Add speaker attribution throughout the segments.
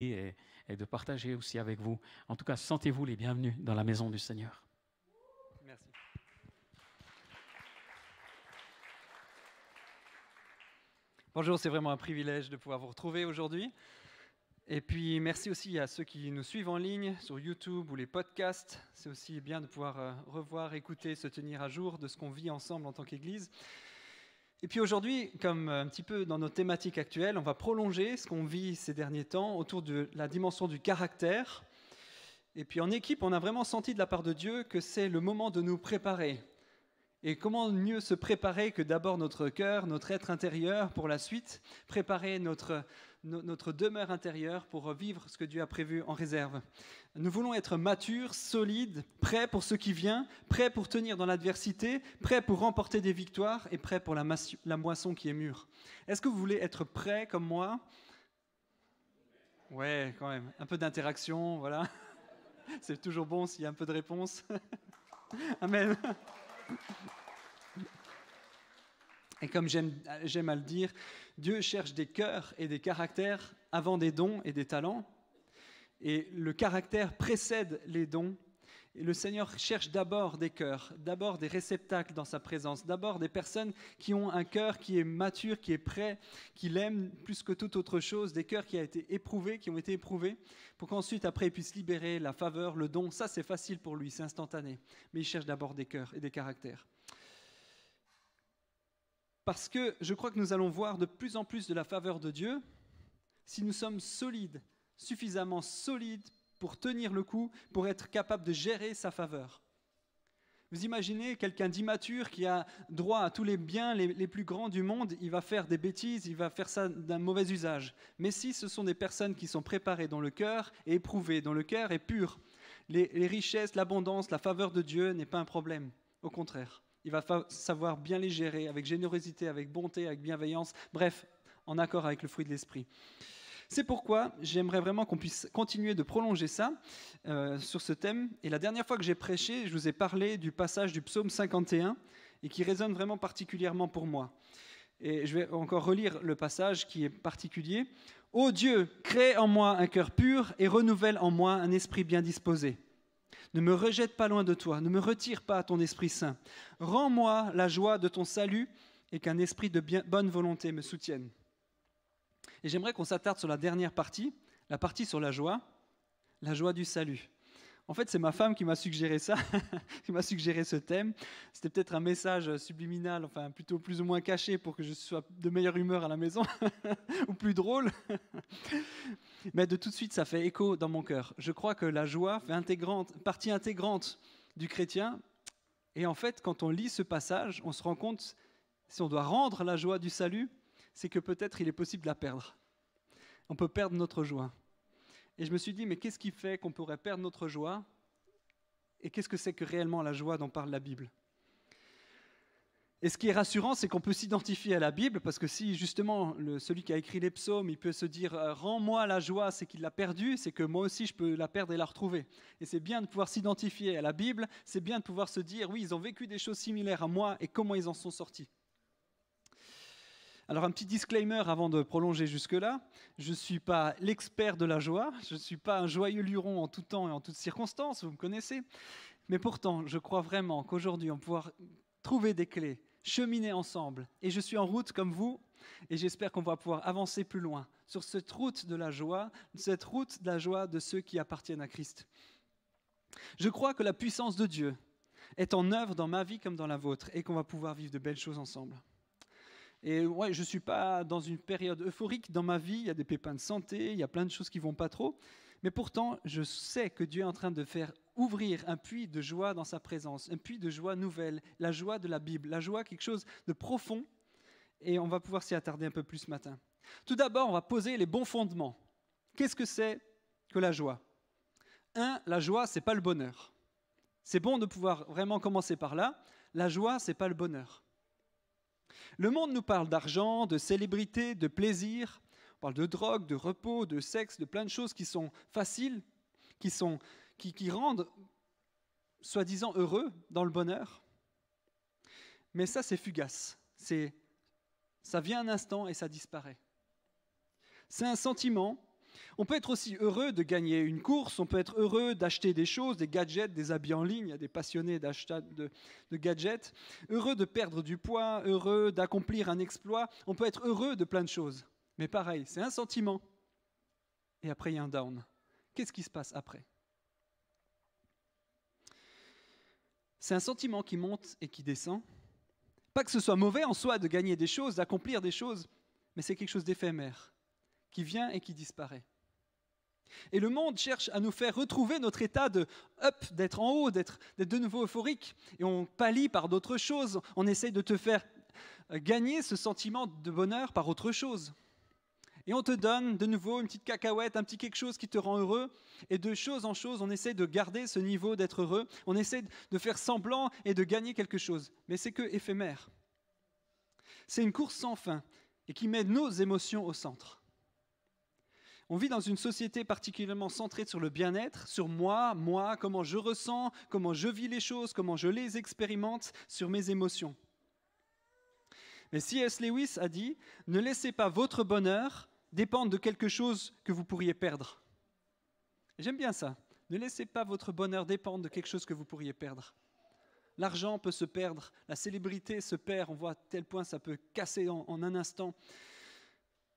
Speaker 1: et de partager aussi avec vous. En tout cas, sentez-vous les bienvenus dans la maison du Seigneur.
Speaker 2: Merci. Bonjour, c'est vraiment un privilège de pouvoir vous retrouver aujourd'hui. Et puis merci aussi à ceux qui nous suivent en ligne sur YouTube ou les podcasts. C'est aussi bien de pouvoir revoir, écouter, se tenir à jour de ce qu'on vit ensemble en tant qu'Église. Et puis aujourd'hui, comme un petit peu dans nos thématiques actuelles, on va prolonger ce qu'on vit ces derniers temps autour de la dimension du caractère. Et puis en équipe, on a vraiment senti de la part de Dieu que c'est le moment de nous préparer. Et comment mieux se préparer que d'abord notre cœur, notre être intérieur pour la suite, préparer notre demeure intérieure pour vivre ce que Dieu a prévu en réserve. Nous voulons être matures, solides, prêts pour ce qui vient, prêts pour tenir dans l'adversité, prêts pour remporter des victoires et prêts pour la moisson qui est mûre. Est-ce que vous voulez être prêts comme moi ? Ouais, quand même. Un peu d'interaction, voilà. C'est toujours bon s'il y a un peu de réponse. Amen. Et comme j'aime à le dire, Dieu cherche des cœurs et des caractères avant des dons et des talents. Et le caractère précède les dons. Et le Seigneur cherche d'abord des cœurs, d'abord des réceptacles dans sa présence, d'abord des personnes qui ont un cœur qui est mature, qui est prêt, qui l'aime plus que toute autre chose, des cœurs qui ont été éprouvés, pour qu'ensuite, après, il puisse libérer la faveur, le don. Ça, c'est facile pour lui, c'est instantané. Mais il cherche d'abord des cœurs et des caractères. Parce que je crois que nous allons voir de plus en plus de la faveur de Dieu si nous sommes solides, suffisamment solides pour tenir le coup, pour être capable de gérer sa faveur. Vous imaginez quelqu'un d'immature qui a droit à tous les biens les plus grands du monde, il va faire des bêtises, il va faire ça d'un mauvais usage. Mais si ce sont des personnes qui sont préparées, dont le cœur est éprouvé, dont le cœur est pur, les richesses, l'abondance, la faveur de Dieu n'est pas un problème. Au contraire, il va savoir bien les gérer avec générosité, avec bonté, avec bienveillance, bref, en accord avec le fruit de l'esprit. C'est pourquoi j'aimerais vraiment qu'on puisse continuer de prolonger ça sur ce thème. Et la dernière fois que j'ai prêché, je vous ai parlé du passage du psaume 51 et qui résonne vraiment particulièrement pour moi. Et je vais encore relire le passage qui est particulier. « Ô Dieu, crée en moi un cœur pur et renouvelle en moi un esprit bien disposé. Ne me rejette pas loin de toi, ne me retire pas ton Esprit Saint. Rends-moi la joie de ton salut et qu'un esprit de bonne volonté me soutienne. » Et j'aimerais qu'on s'attarde sur la dernière partie, la partie sur la joie du salut. En fait, c'est ma femme qui m'a suggéré ça, qui m'a suggéré ce thème. C'était peut-être un message subliminal, enfin plutôt plus ou moins caché pour que je sois de meilleure humeur à la maison, ou plus drôle. Mais de tout de suite, ça fait écho dans mon cœur. Je crois que la joie fait partie intégrante du chrétien. Et en fait, quand on lit ce passage, on se rend compte, si on doit rendre la joie du salut, c'est que peut-être il est possible de la perdre. On peut perdre notre joie. Et je me suis dit, mais qu'est-ce qui fait qu'on pourrait perdre notre joie ? Et qu'est-ce que c'est que réellement la joie dont parle la Bible ? Et ce qui est rassurant, c'est qu'on peut s'identifier à la Bible, parce que si justement celui qui a écrit les psaumes, il peut se dire « Rends-moi la joie », c'est qu'il l'a perdue, c'est que moi aussi je peux la perdre et la retrouver. Et c'est bien de pouvoir s'identifier à la Bible, c'est bien de pouvoir se dire « Oui, ils ont vécu des choses similaires à moi et comment ils en sont sortis ». Alors un petit disclaimer avant de prolonger jusque-là, je ne suis pas l'expert de la joie, je ne suis pas un joyeux luron en tout temps et en toutes circonstances, vous me connaissez, mais pourtant je crois vraiment qu'aujourd'hui on va pouvoir trouver des clés, cheminer ensemble, et je suis en route comme vous, et j'espère qu'on va pouvoir avancer plus loin sur cette route de la joie de ceux qui appartiennent à Christ. Je crois que la puissance de Dieu est en œuvre dans ma vie comme dans la vôtre, et qu'on va pouvoir vivre de belles choses ensemble. Et ouais, je ne suis pas dans une période euphorique dans ma vie, il y a des pépins de santé, il y a plein de choses qui ne vont pas trop, mais pourtant, je sais que Dieu est en train de faire ouvrir un puits de joie dans sa présence, un puits de joie nouvelle, la joie de la Bible, la joie, quelque chose de profond, et on va pouvoir s'y attarder un peu plus ce matin. Tout d'abord, on va poser les bons fondements. Qu'est-ce que c'est que la joie ? La joie, ce n'est pas le bonheur. C'est bon de pouvoir vraiment commencer par là. La joie, ce n'est pas le bonheur. Le monde nous parle d'argent, de célébrité, de plaisir. On parle de drogue, de repos, de sexe, de plein de choses qui sont faciles, qui rendent soi-disant heureux dans le bonheur. Mais ça, c'est fugace. Ça vient un instant et ça disparaît. C'est un sentiment On peut être aussi heureux de gagner une course, on peut être heureux d'acheter des choses, des gadgets, des habits en ligne, il y a des passionnés d'achat de gadgets, heureux de perdre du poids, heureux d'accomplir un exploit, on peut être heureux de plein de choses. Mais pareil, c'est un sentiment, et après il y a un down. Qu'est-ce qui se passe après ? C'est un sentiment qui monte et qui descend. Pas que ce soit mauvais en soi de gagner des choses, d'accomplir des choses, mais c'est quelque chose d'éphémère, qui vient et qui disparaît. Et le monde cherche à nous faire retrouver notre état de up, d'être en haut, d'être de nouveau euphorique. Et on pallie par d'autres choses. On essaye de te faire gagner ce sentiment de bonheur par autre chose. Et on te donne de nouveau une petite cacahuète, un petit quelque chose qui te rend heureux. Et de chose en chose, on essaie de garder ce niveau d'être heureux. On essaie de faire semblant et de gagner quelque chose. Mais c'est que éphémère. C'est une course sans fin et qui met nos émotions au centre. On vit dans une société particulièrement centrée sur le bien-être, sur moi, comment je ressens, comment je vis les choses, comment je les expérimente, sur mes émotions. Mais C.S. Lewis a dit « Ne laissez pas votre bonheur dépendre de quelque chose que vous pourriez perdre. » J'aime bien ça. Ne laissez pas votre bonheur dépendre de quelque chose que vous pourriez perdre. L'argent peut se perdre, la célébrité se perd, on voit à tel point ça peut casser en un instant.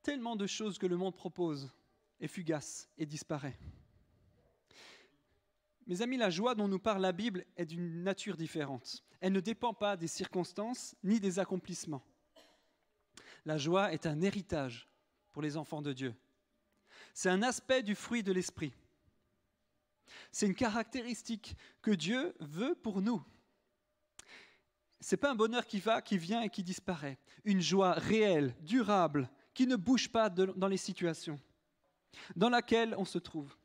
Speaker 2: Tellement de choses que le monde propose est fugace et disparaît. Mes amis, la joie dont nous parle la Bible est d'une nature différente. Elle ne dépend pas des circonstances ni des accomplissements. La joie est un héritage pour les enfants de Dieu. C'est un aspect du fruit de l'esprit. C'est une caractéristique que Dieu veut pour nous. Ce n'est pas un bonheur qui vient et qui disparaît. Une joie réelle, durable, qui ne bouge pas dans les situations dans laquelle on se trouve.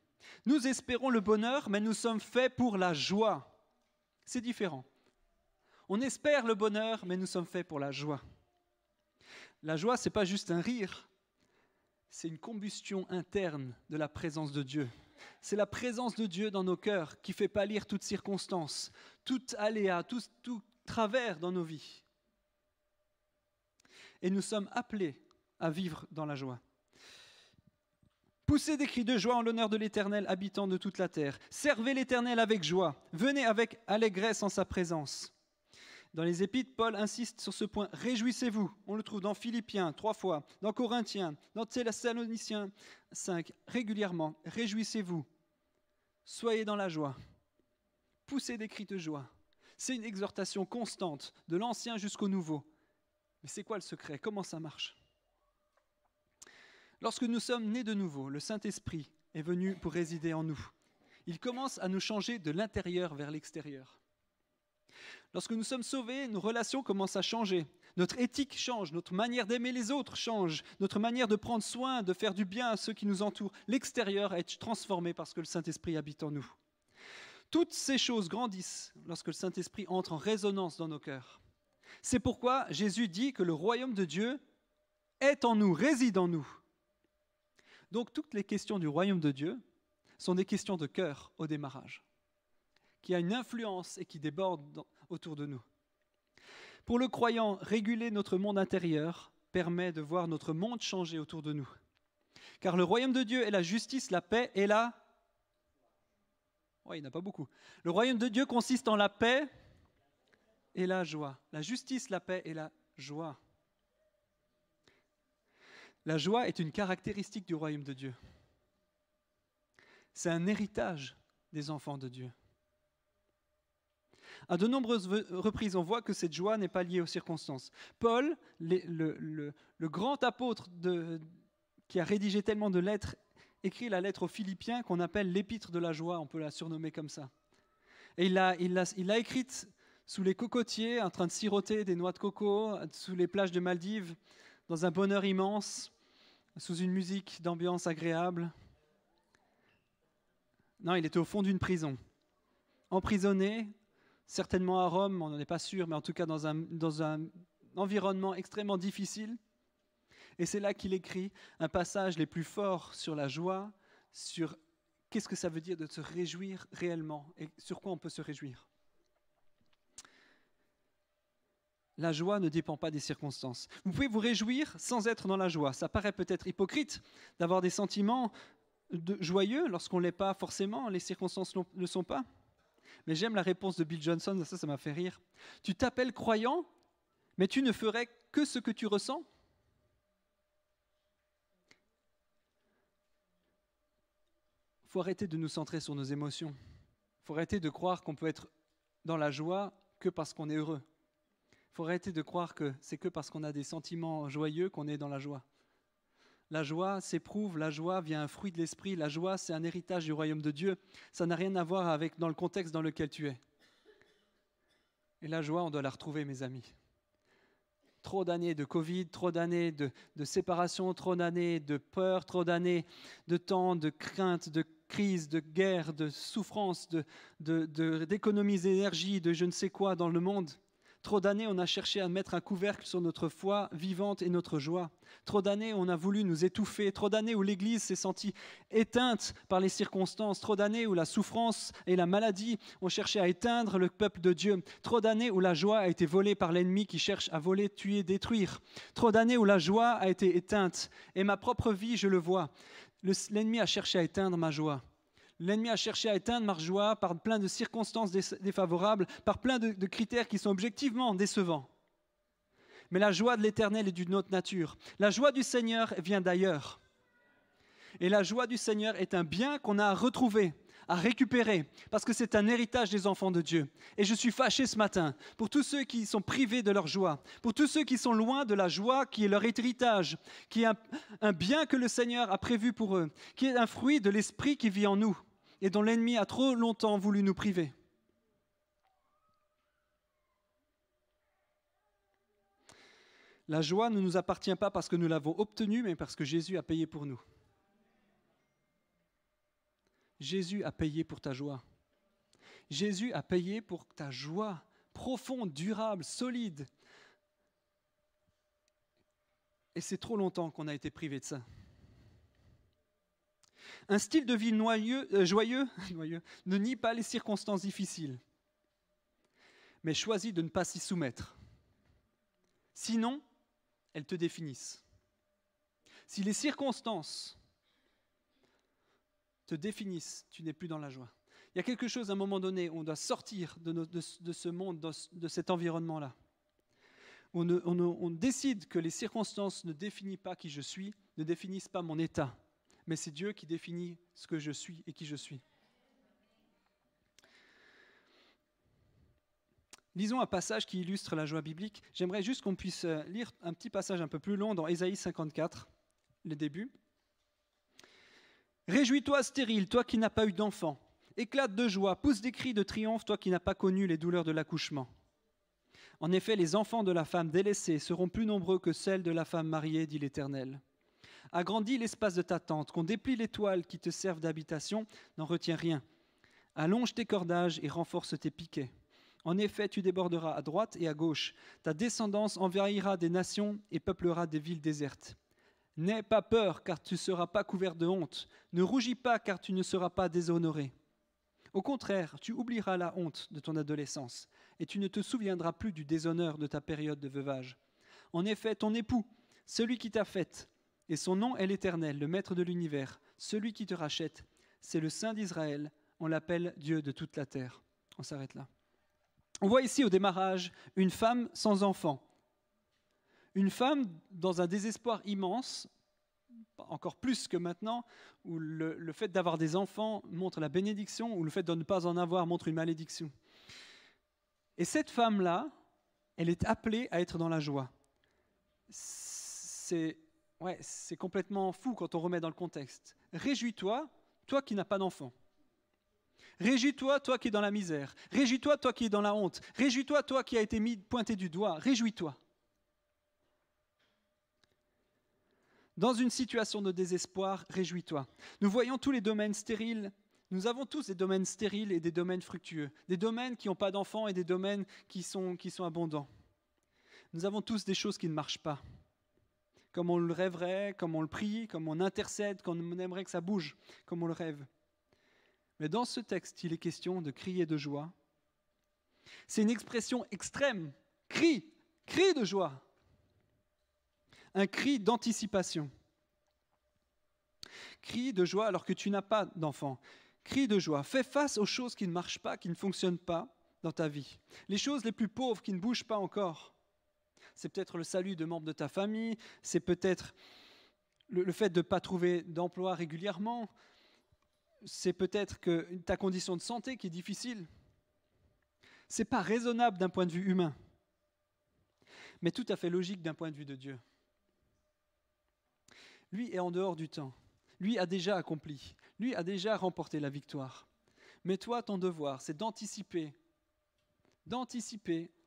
Speaker 2: Nous espérons le bonheur, mais nous sommes faits pour la joie. C'est différent. On espère le bonheur, mais nous sommes faits pour la joie. La joie, ce n'est pas juste un rire, c'est une combustion interne de la présence de Dieu. C'est la présence de Dieu dans nos cœurs qui fait pâlir toute circonstance, tout aléa, tout travers dans nos vies. Et nous sommes appelés à vivre dans la joie. Poussez des cris de joie en l'honneur de l'Éternel, habitant de toute la terre. Servez l'Éternel avec joie. Venez avec allégresse en sa présence. Dans les Épîtres, Paul insiste sur ce point. Réjouissez-vous. On le trouve dans Philippiens 3 fois, dans Corinthiens, dans Thessaloniciens 5, régulièrement. Réjouissez-vous. Soyez dans la joie. Poussez des cris de joie. C'est une exhortation constante, de l'Ancien jusqu'au Nouveau. Mais c'est quoi le secret ? Comment ça marche ? Lorsque nous sommes nés de nouveau, le Saint-Esprit est venu pour résider en nous. Il commence à nous changer de l'intérieur vers l'extérieur. Lorsque nous sommes sauvés, nos relations commencent à changer. Notre éthique change, notre manière d'aimer les autres change, notre manière de prendre soin, de faire du bien à ceux qui nous entourent. L'extérieur est transformé parce que le Saint-Esprit habite en nous. Toutes ces choses grandissent lorsque le Saint-Esprit entre en résonance dans nos cœurs. C'est pourquoi Jésus dit que le royaume de Dieu est en nous, réside en nous. Donc toutes les questions du royaume de Dieu sont des questions de cœur au démarrage, qui a une influence et qui déborde autour de nous. Pour le croyant, réguler notre monde intérieur permet de voir notre monde changer autour de nous. Car le royaume de Dieu est la justice, la paix et la... il n'y en a pas beaucoup. Le royaume de Dieu consiste en la paix et la joie. La justice, la paix et la joie. La joie est une caractéristique du royaume de Dieu. C'est un héritage des enfants de Dieu. À de nombreuses reprises, on voit que cette joie n'est pas liée aux circonstances. Paul, le grand apôtre qui a rédigé tellement de lettres, écrit la lettre aux Philippiens qu'on appelle l'épître de la joie, on peut la surnommer comme ça. Et il l'a écrite sous les cocotiers, en train de siroter des noix de coco, sous les plages de Maldives, dans un bonheur immense, sous une musique d'ambiance agréable. Non, il était au fond d'une prison, emprisonné, certainement à Rome, on n'en est pas sûr, mais en tout cas dans un environnement extrêmement difficile. Et c'est là qu'il écrit un passage les plus forts sur la joie, sur qu'est-ce que ça veut dire de se réjouir réellement et sur quoi on peut se réjouir. La joie ne dépend pas des circonstances. Vous pouvez vous réjouir sans être dans la joie. Ça paraît peut-être hypocrite d'avoir des sentiments joyeux lorsqu'on ne l'est pas forcément, les circonstances ne le sont pas. Mais j'aime la réponse de Bill Johnson, ça m'a fait rire. Tu t'appelles croyant, mais tu ne ferais que ce que tu ressens. Il faut arrêter de nous centrer sur nos émotions. Il faut arrêter de croire qu'on peut être dans la joie que parce qu'on est heureux. Il faut arrêter de croire que c'est que parce qu'on a des sentiments joyeux qu'on est dans la joie. La joie s'éprouve, la joie vient un fruit de l'esprit, la joie c'est un héritage du royaume de Dieu. Ça n'a rien à voir avec dans le contexte dans lequel tu es. Et la joie, on doit la retrouver, mes amis. Trop d'années de Covid, trop d'années de séparation, trop d'années de peur, trop d'années de temps, de crainte, de crise, de guerre, de souffrance, d'économies d'énergie, de je ne sais quoi dans le monde. Trop d'années, on a cherché à mettre un couvercle sur notre foi vivante et notre joie. Trop d'années, on a voulu nous étouffer. Trop d'années où l'Église s'est sentie éteinte par les circonstances. Trop d'années où la souffrance et la maladie ont cherché à éteindre le peuple de Dieu. Trop d'années où la joie a été volée par l'ennemi qui cherche à voler, tuer, détruire. Trop d'années où la joie a été éteinte. Et ma propre vie, je le vois. L'ennemi a cherché à éteindre ma joie. L'ennemi a cherché à éteindre ma joie par plein de circonstances défavorables, par plein de critères qui sont objectivement décevants. Mais la joie de l'Éternel est d'une autre nature. La joie du Seigneur vient d'ailleurs. Et la joie du Seigneur est un bien qu'on a à retrouver, à récupérer, parce que c'est un héritage des enfants de Dieu. Et je suis fâché ce matin pour tous ceux qui sont privés de leur joie, pour tous ceux qui sont loin de la joie qui est leur héritage, qui est un bien que le Seigneur a prévu pour eux, qui est un fruit de l'Esprit qui vit en nous et dont l'ennemi a trop longtemps voulu nous priver. La joie ne nous appartient pas parce que nous l'avons obtenue, mais parce que Jésus a payé pour nous. Jésus a payé pour ta joie. Jésus a payé pour ta joie profonde, durable, solide. Et c'est trop longtemps qu'on a été privé de ça. Un style de vie joyeux ne nie pas les circonstances difficiles, mais choisit de ne pas s'y soumettre. Sinon, elles te définissent. Si les circonstances te définissent, tu n'es plus dans la joie. Il y a quelque chose à un moment donné où on doit sortir de ce monde, de cet environnement-là. On décide que les circonstances ne définissent pas qui je suis, ne définissent pas mon état, mais c'est Dieu qui définit ce que je suis et qui je suis. Lisons un passage qui illustre la joie biblique. J'aimerais juste qu'on puisse lire un petit passage un peu plus long dans Ésaïe 54, le début. « Réjouis-toi, stérile, toi qui n'as pas eu d'enfant. Éclate de joie, pousse des cris de triomphe, toi qui n'as pas connu les douleurs de l'accouchement. En effet, les enfants de la femme délaissée seront plus nombreux que celles de la femme mariée, dit l'Éternel. Agrandis l'espace de ta tente, qu'on déplie les toiles qui te servent d'habitation, n'en retiens rien. Allonge tes cordages et renforce tes piquets. En effet, tu déborderas à droite et à gauche. Ta descendance envahira des nations et peuplera des villes désertes. N'aie pas peur, car tu ne seras pas couvert de honte. Ne rougis pas, car tu ne seras pas déshonoré. Au contraire, tu oublieras la honte de ton adolescence, et tu ne te souviendras plus du déshonneur de ta période de veuvage. En effet, ton époux, celui qui t'a faite, et son nom est l'Éternel, le Maître de l'univers, celui qui te rachète, c'est le Saint d'Israël, on l'appelle Dieu de toute la terre. On s'arrête là. On voit ici au démarrage une femme sans enfant. Une femme dans un désespoir immense, encore plus que maintenant, où le fait d'avoir des enfants montre la bénédiction, ou le fait de ne pas en avoir montre une malédiction. Et cette femme-là, elle est appelée à être dans la joie. C'est complètement fou quand on remet dans le contexte. Réjouis-toi, toi qui n'as pas d'enfant. Réjouis-toi, toi qui es dans la misère. Réjouis-toi, toi qui es dans la honte. Réjouis-toi, toi qui as été pointé du doigt. Réjouis-toi. Dans une situation de désespoir, réjouis-toi. Nous voyons tous les domaines stériles. Nous avons tous des domaines stériles et des domaines fructueux. Des domaines qui n'ont pas d'enfants et des domaines qui sont abondants. Nous avons tous des choses qui ne marchent pas. Comme on le rêverait, comme on le prie, comme on intercède, comme on aimerait que ça bouge, comme on le rêve. Mais dans ce texte, il est question de crier de joie. C'est une expression extrême. Crie de joie. Un cri d'anticipation. Crie de joie alors que tu n'as pas d'enfant. Crie de joie. Fais face aux choses qui ne marchent pas, qui ne fonctionnent pas dans ta vie. Les choses les plus pauvres qui ne bougent pas encore. C'est peut-être le salut de membres de ta famille, c'est peut-être le fait de ne pas trouver d'emploi régulièrement, c'est peut-être que ta condition de santé qui est difficile. Ce n'est pas raisonnable d'un point de vue humain, mais tout à fait logique d'un point de vue de Dieu. Lui est en dehors du temps. Lui a déjà accompli. Lui a déjà remporté la victoire. Mais toi, ton devoir, c'est d'anticiper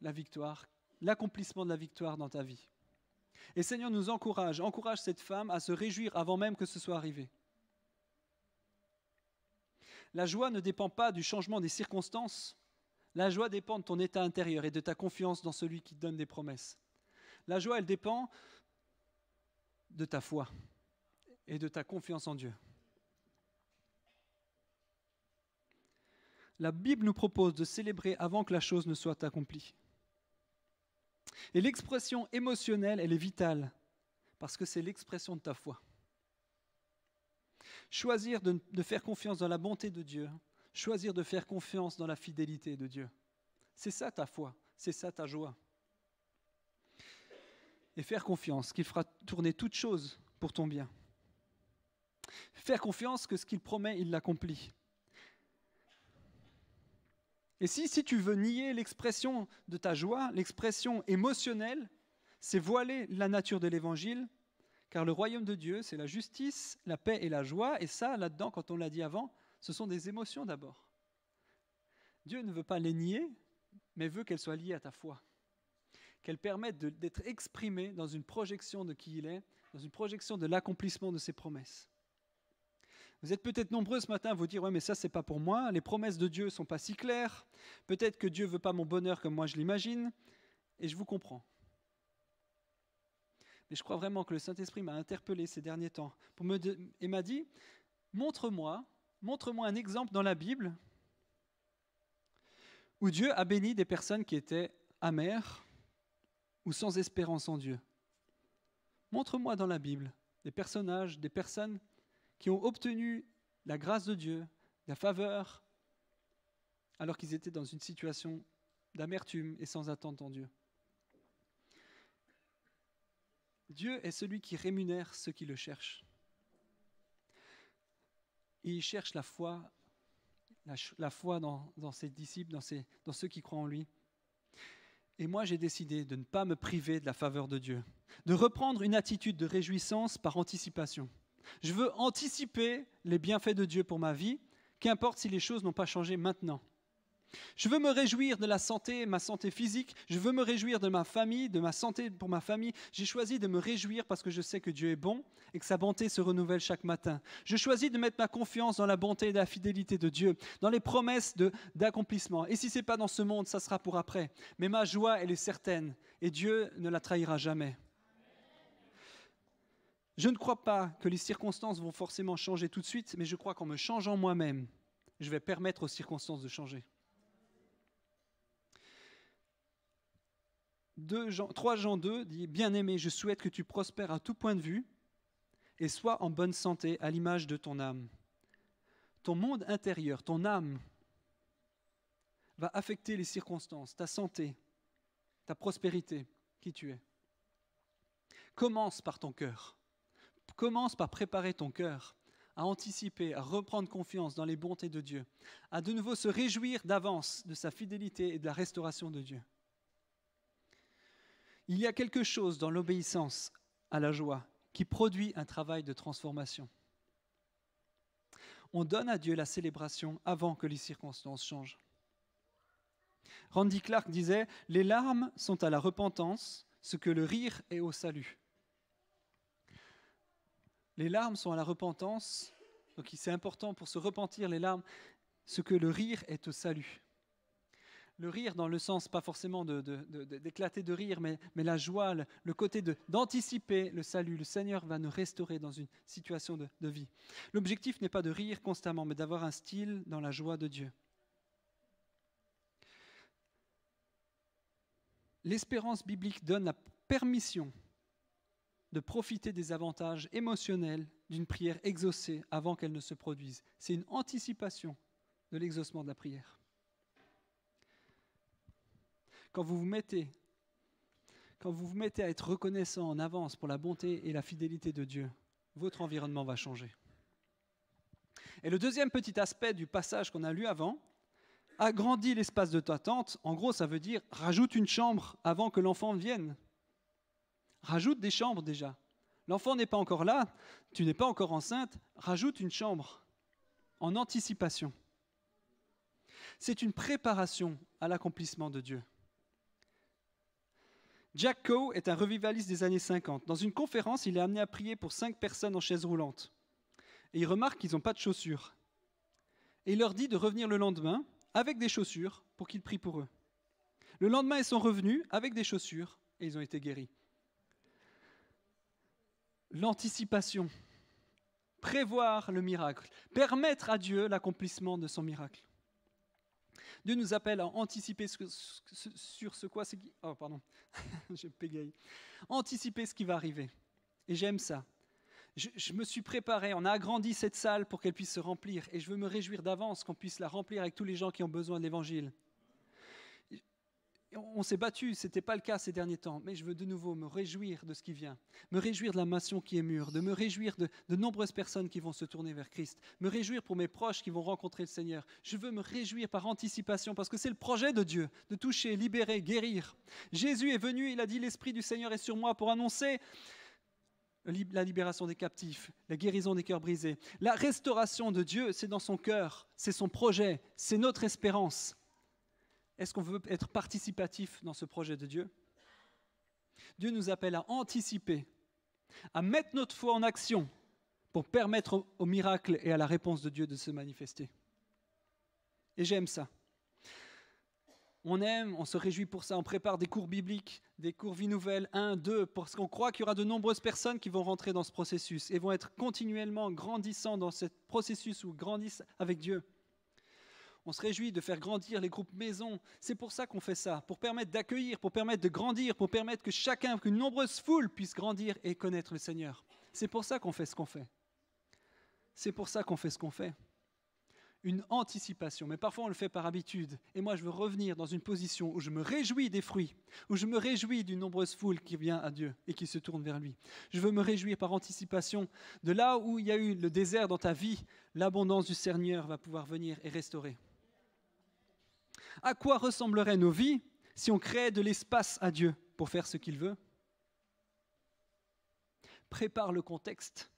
Speaker 2: la victoire, l'accomplissement de la victoire dans ta vie. Et Seigneur nous encourage cette femme à se réjouir avant même que ce soit arrivé. La joie ne dépend pas du changement des circonstances. La joie dépend de ton état intérieur et de ta confiance dans celui qui te donne des promesses. La joie, elle dépend de ta foi et de ta confiance en Dieu. La Bible nous propose de célébrer avant que la chose ne soit accomplie. Et l'expression émotionnelle, elle est vitale, parce que c'est l'expression de ta foi. Choisir de faire confiance dans la bonté de Dieu, choisir de faire confiance dans la fidélité de Dieu. C'est ça ta foi, c'est ça ta joie. Et faire confiance qu'il fera tourner toutes choses pour ton bien. Faire confiance que ce qu'il promet, il l'accomplit. Et si tu veux nier l'expression de ta joie, l'expression émotionnelle, c'est voiler la nature de l'Évangile, car le royaume de Dieu, c'est la justice, la paix et la joie, et ça, là-dedans, quand on l'a dit avant, ce sont des émotions d'abord. Dieu ne veut pas les nier, mais veut qu'elles soient liées à ta foi, qu'elles permettent d'être exprimées dans une projection de qui il est, dans une projection de l'accomplissement de ses promesses. Vous êtes peut-être nombreux ce matin à vous dire « Ouais, mais ça, c'est pas pour moi. Les promesses de Dieu ne sont pas si claires. Peut-être que Dieu ne veut pas mon bonheur comme moi je l'imagine. » Et je vous comprends. Mais je crois vraiment que le Saint-Esprit m'a interpellé ces derniers temps et m'a dit « Montre-moi un exemple dans la Bible où Dieu a béni des personnes qui étaient amères ou sans espérance en Dieu. Montre-moi dans la Bible des personnages, des personnes qui ont obtenu la grâce de Dieu, la faveur, alors qu'ils étaient dans une situation d'amertume et sans attente en Dieu. Dieu est celui qui rémunère ceux qui le cherchent. Et il cherche la foi dans ses disciples, dans ceux qui croient en lui. Et moi, j'ai décidé de ne pas me priver de la faveur de Dieu, de reprendre une attitude de réjouissance par anticipation. Je veux anticiper les bienfaits de Dieu pour ma vie, qu'importe si les choses n'ont pas changé maintenant. Je veux me réjouir de la santé, ma santé physique. Je veux me réjouir de ma famille, de ma santé pour ma famille. J'ai choisi de me réjouir parce que je sais que Dieu est bon et que sa bonté se renouvelle chaque matin. Je choisis de mettre ma confiance dans la bonté et la fidélité de Dieu, dans les promesses d'accomplissement. Et si ce n'est pas dans ce monde, ça sera pour après. Mais ma joie, elle est certaine et Dieu ne la trahira jamais. Je ne crois pas que les circonstances vont forcément changer tout de suite, mais je crois qu'en me changeant moi-même, je vais permettre aux circonstances de changer. 3 Jean 2 dit « Bien-aimé, je souhaite que tu prospères à tout point de vue et sois en bonne santé à l'image de ton âme. » Ton monde intérieur, ton âme, va affecter les circonstances, ta santé, ta prospérité, qui tu es. Commence par ton cœur. Commence par préparer ton cœur à anticiper, à reprendre confiance dans les bontés de Dieu, à de nouveau se réjouir d'avance de sa fidélité et de la restauration de Dieu. Il y a quelque chose dans l'obéissance à la joie qui produit un travail de transformation. On donne à Dieu la célébration avant que les circonstances changent. Randy Clark disait « Les larmes sont à la repentance ce que le rire est au salut. » Les larmes sont à la repentance, donc c'est important pour se repentir, les larmes, ce que le rire est au salut. Le rire dans le sens, pas forcément d'éclater de rire, mais la joie, le côté d'anticiper le salut. Le Seigneur va nous restaurer dans une situation de vie. L'objectif n'est pas de rire constamment, mais d'avoir un style dans la joie de Dieu. L'espérance biblique donne la permission de profiter des avantages émotionnels d'une prière exaucée avant qu'elle ne se produise. C'est une anticipation de l'exaucement de la prière. Quand vous vous mettez à être reconnaissant en avance pour la bonté et la fidélité de Dieu, votre environnement va changer. Et le deuxième petit aspect du passage qu'on a lu avant, agrandis l'espace de ta tente, en gros ça veut dire rajoute une chambre avant que l'enfant vienne. Rajoute des chambres déjà. L'enfant n'est pas encore là, tu n'es pas encore enceinte, rajoute une chambre en anticipation. C'est une préparation à l'accomplissement de Dieu. Jack Coe est un revivaliste des années 50. Dans une conférence, il est amené à prier pour 5 personnes en chaise roulante. Et il remarque qu'ils n'ont pas de chaussures. Et il leur dit de revenir le lendemain avec des chaussures pour qu'ils prient pour eux. Le lendemain, ils sont revenus avec des chaussures et ils ont été guéris. L'anticipation, prévoir le miracle, permettre à Dieu l'accomplissement de son miracle. Dieu nous appelle à anticiper anticiper ce qui va arriver. Et j'aime ça. Je me suis préparé, on a agrandi cette salle pour qu'elle puisse se remplir et je veux me réjouir d'avance qu'on puisse la remplir avec tous les gens qui ont besoin de l'évangile. On s'est battu, ce n'était pas le cas ces derniers temps, mais je veux de nouveau me réjouir de ce qui vient, me réjouir de la nation qui est mûre, de me réjouir de nombreuses personnes qui vont se tourner vers Christ, me réjouir pour mes proches qui vont rencontrer le Seigneur. Je veux me réjouir par anticipation parce que c'est le projet de Dieu, de toucher, libérer, guérir. Jésus est venu, il a dit « L'Esprit du Seigneur est sur moi pour annoncer la libération des captifs, la guérison des cœurs brisés. » La restauration de Dieu, c'est dans son cœur, c'est son projet, c'est notre espérance. Est-ce qu'on veut être participatif dans ce projet de Dieu? Dieu nous appelle à anticiper, à mettre notre foi en action pour permettre au miracle et à la réponse de Dieu de se manifester. Et j'aime ça. On aime, on se réjouit pour ça, on prépare des cours bibliques, des cours vie nouvelle, 1, 2, parce qu'on croit qu'il y aura de nombreuses personnes qui vont rentrer dans ce processus et vont être continuellement grandissant dans ce processus où grandissent avec Dieu. On se réjouit de faire grandir les groupes maison. C'est pour ça qu'on fait ça, pour permettre d'accueillir, pour permettre de grandir, pour permettre que chacun, qu'une nombreuse foule puisse grandir et connaître le Seigneur. C'est pour ça qu'on fait ce qu'on fait. C'est pour ça qu'on fait ce qu'on fait. Une anticipation, mais parfois on le fait par habitude. Et moi, je veux revenir dans une position où je me réjouis des fruits, où je me réjouis d'une nombreuse foule qui vient à Dieu et qui se tourne vers lui. Je veux me réjouir par anticipation de là où il y a eu le désert dans ta vie, l'abondance du Seigneur va pouvoir venir et restaurer. À quoi ressembleraient nos vies si on créait de l'espace à Dieu pour faire ce qu'il veut? Prépare le contexte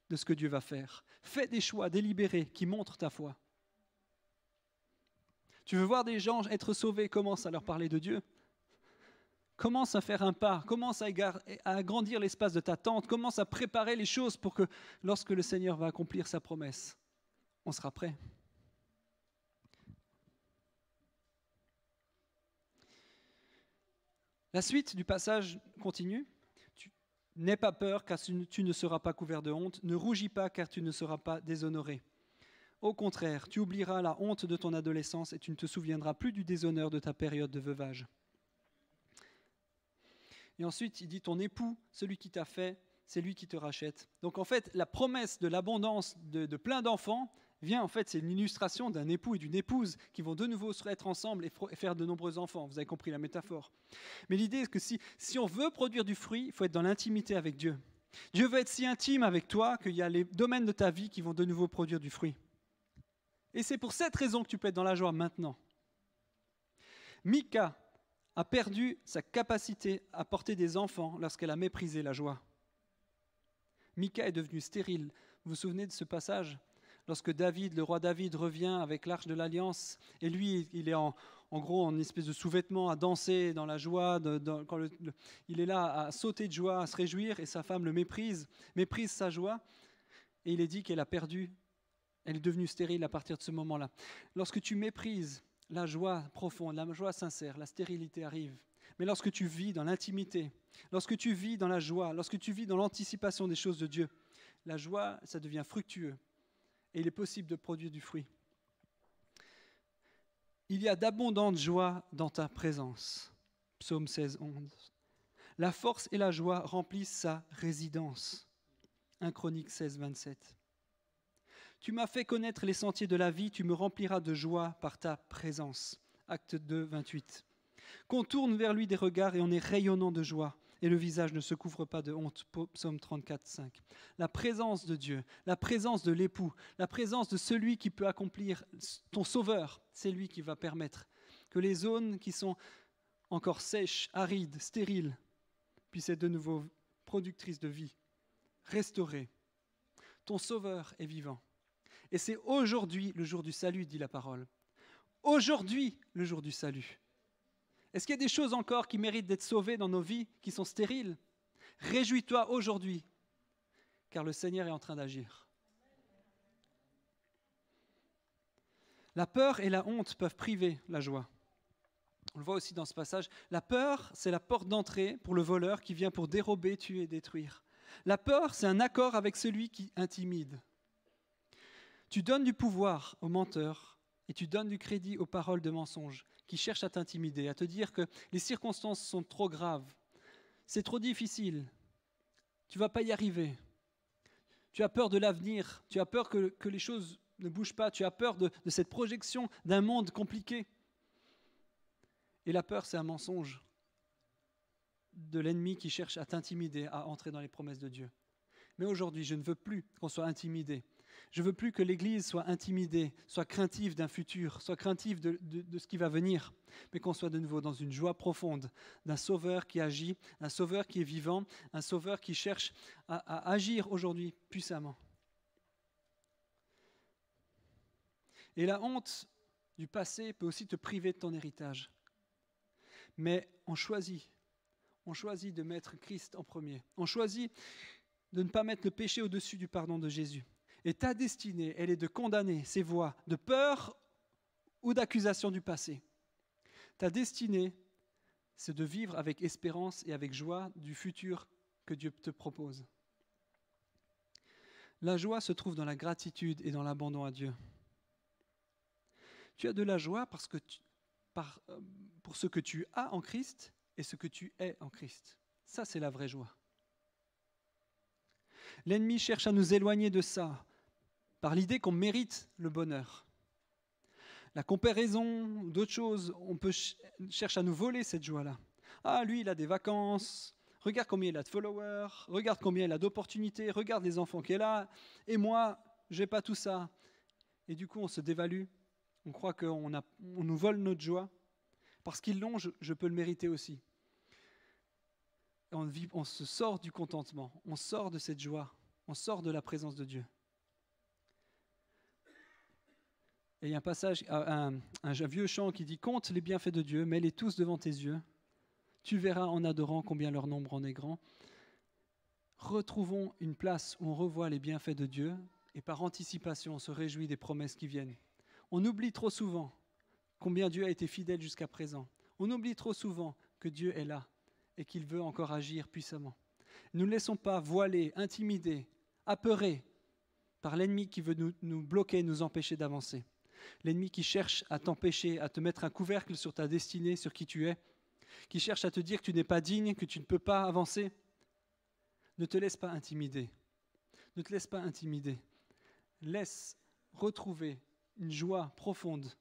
Speaker 2: de ce que Dieu va faire. Fais des choix délibérés qui montrent ta foi. Tu veux voir des gens être sauvés, commence à leur parler de Dieu. Commence à faire un pas, commence à agrandir l'espace de ta tente, commence à préparer les choses pour que lorsque le Seigneur va accomplir sa promesse, on sera prêt. La suite du passage continue. N'aie pas peur car tu ne seras pas couvert de honte. Ne rougis pas car tu ne seras pas déshonoré. Au contraire, tu oublieras la honte de ton adolescence et tu ne te souviendras plus du déshonneur de ta période de veuvage. Et ensuite, il dit ton époux, celui qui t'a fait, c'est lui qui te rachète. Donc en fait, la promesse de l'abondance de plein d'enfants vient, en fait, c'est une illustration d'un époux et d'une épouse qui vont de nouveau se mettre ensemble et faire de nombreux enfants. Vous avez compris la métaphore. Mais l'idée est que si on veut produire du fruit, il faut être dans l'intimité avec Dieu. Dieu veut être si intime avec toi qu'il y a les domaines de ta vie qui vont de nouveau produire du fruit. Et c'est pour cette raison que tu peux être dans la joie maintenant. Mika a perdu sa capacité à porter des enfants lorsqu'elle a méprisé la joie. Mika est devenue stérile. Vous vous souvenez de ce passage ? Lorsque David, le roi David, revient avec l'arche de l'Alliance, et lui, il est en gros en espèce de sous-vêtement à danser dans la joie, il est là à sauter de joie, à se réjouir, et sa femme le méprise sa joie, et il est dit qu'elle a perdu, elle est devenue stérile à partir de ce moment-là. Lorsque tu méprises la joie profonde, la joie sincère, la stérilité arrive. Mais lorsque tu vis dans l'intimité, lorsque tu vis dans la joie, lorsque tu vis dans l'anticipation des choses de Dieu, la joie, ça devient fructueux. Et il est possible de produire du fruit. Il y a d'abondantes joies dans ta présence. Psaume 16, 11. La force et la joie remplissent sa résidence. 1 Chroniques 16, 27. Tu m'as fait connaître les sentiers de la vie, tu me rempliras de joie par ta présence. Acte 2, 28. Qu'on tourne vers lui des regards et on est rayonnant de joie, et le visage ne se couvre pas de honte. Psaume 34, 5. La présence de Dieu, la présence de l'époux, la présence de celui qui peut accomplir ton sauveur, c'est lui qui va permettre que les zones qui sont encore sèches, arides, stériles, puissent être de nouveau productrices de vie, restaurées. Ton sauveur est vivant. Et c'est aujourd'hui le jour du salut, dit la parole. Aujourd'hui, le jour du salut. Est-ce qu'il y a des choses encore qui méritent d'être sauvées dans nos vies, qui sont stériles? Réjouis-toi aujourd'hui, car le Seigneur est en train d'agir. La peur et la honte peuvent priver la joie. On le voit aussi dans ce passage. La peur, c'est la porte d'entrée pour le voleur qui vient pour dérober, tuer et détruire. La peur, c'est un accord avec celui qui intimide. Tu donnes du pouvoir aux menteurs et tu donnes du crédit aux paroles de mensonges qui cherchent à t'intimider, à te dire que les circonstances sont trop graves, c'est trop difficile, tu ne vas pas y arriver. Tu as peur de l'avenir, tu as peur que les choses ne bougent pas, tu as peur de cette projection d'un monde compliqué. Et la peur, c'est un mensonge de l'ennemi qui cherche à t'intimider, à entrer dans les promesses de Dieu. Mais aujourd'hui, je ne veux plus qu'on soit intimidé. Je ne veux plus que l'Église soit intimidée, soit craintive d'un futur, soit craintive de ce qui va venir, mais qu'on soit de nouveau dans une joie profonde d'un Sauveur qui agit, un Sauveur qui est vivant, un Sauveur qui cherche à agir aujourd'hui puissamment. Et la honte du passé peut aussi te priver de ton héritage. Mais on choisit de mettre Christ en premier. On choisit de ne pas mettre le péché au-dessus du pardon de Jésus. Et ta destinée, elle est de condamner ces voix de peur ou d'accusation du passé. Ta destinée, c'est de vivre avec espérance et avec joie du futur que Dieu te propose. La joie se trouve dans la gratitude et dans l'abandon à Dieu. Tu as de la joie pour ce que tu as en Christ et ce que tu es en Christ. Ça, c'est la vraie joie. L'ennemi cherche à nous éloigner de ça, par l'idée qu'on mérite le bonheur. La comparaison, d'autres choses, on cherche à nous voler cette joie-là. Ah, lui, il a des vacances, regarde combien il a de followers, regarde combien il a d'opportunités, regarde les enfants qu'il a, et moi, je n'ai pas tout ça. Et du coup, on se dévalue, on croit qu'on nous vole notre joie. Parce qu'ils l'ont, je peux le mériter aussi. On se sort du contentement, on sort de cette joie, on sort de la présence de Dieu. Et il y a un passage, un vieux chant qui dit « Compte les bienfaits de Dieu, mets-les tous devant tes yeux. Tu verras en adorant combien leur nombre en est grand. » Retrouvons une place où on revoit les bienfaits de Dieu et par anticipation, on se réjouit des promesses qui viennent. On oublie trop souvent combien Dieu a été fidèle jusqu'à présent. On oublie trop souvent que Dieu est là et qu'il veut encore agir puissamment. Ne nous laissons pas voiler, intimider, apeurer par l'ennemi qui veut nous bloquer, nous empêcher d'avancer. L'ennemi qui cherche à t'empêcher, à te mettre un couvercle sur ta destinée, sur qui tu es, qui cherche à te dire que tu n'es pas digne, que tu ne peux pas avancer. Ne te laisse pas intimider. Ne te laisse pas intimider. Laisse retrouver une joie profonde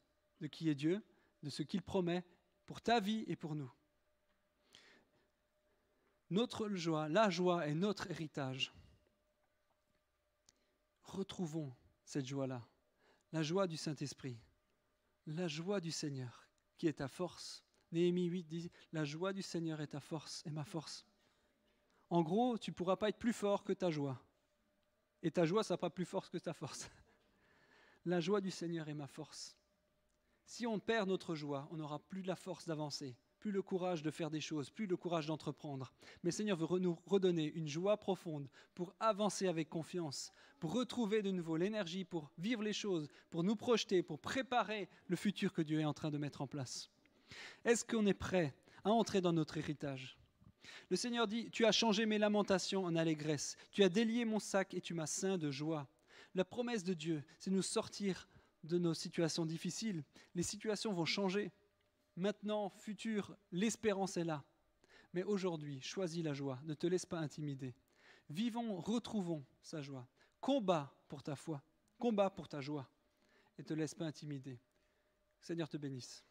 Speaker 2: de qui est Dieu, de ce qu'il promet pour ta vie et pour nous. Notre joie, la joie est notre héritage. Retrouvons cette joie-là, la joie du Saint-Esprit, la joie du Seigneur qui est ta force. Néhémie 8 dit « La joie du Seigneur est ta force et ma force ». En gros, tu ne pourras pas être plus fort que ta joie. Et ta joie ne sera pas plus forte que ta force. La joie du Seigneur est ma force. Si on perd notre joie, on n'aura plus la force d'avancer, plus le courage de faire des choses, plus le courage d'entreprendre. Mais le Seigneur veut nous redonner une joie profonde pour avancer avec confiance, pour retrouver de nouveau l'énergie, pour vivre les choses, pour nous projeter, pour préparer le futur que Dieu est en train de mettre en place. Est-ce qu'on est prêt à entrer dans notre héritage ? Le Seigneur dit « Tu as changé mes lamentations en allégresse, tu as délié mon sac et tu m'as ceint de joie. » La promesse de Dieu, c'est de nous sortir de nos situations difficiles. Les situations vont changer. Maintenant, futur, l'espérance est là. Mais aujourd'hui, choisis la joie, ne te laisse pas intimider. Vivons, retrouvons sa joie. Combat pour ta foi, combat pour ta joie et ne te laisse pas intimider. Seigneur te bénisse.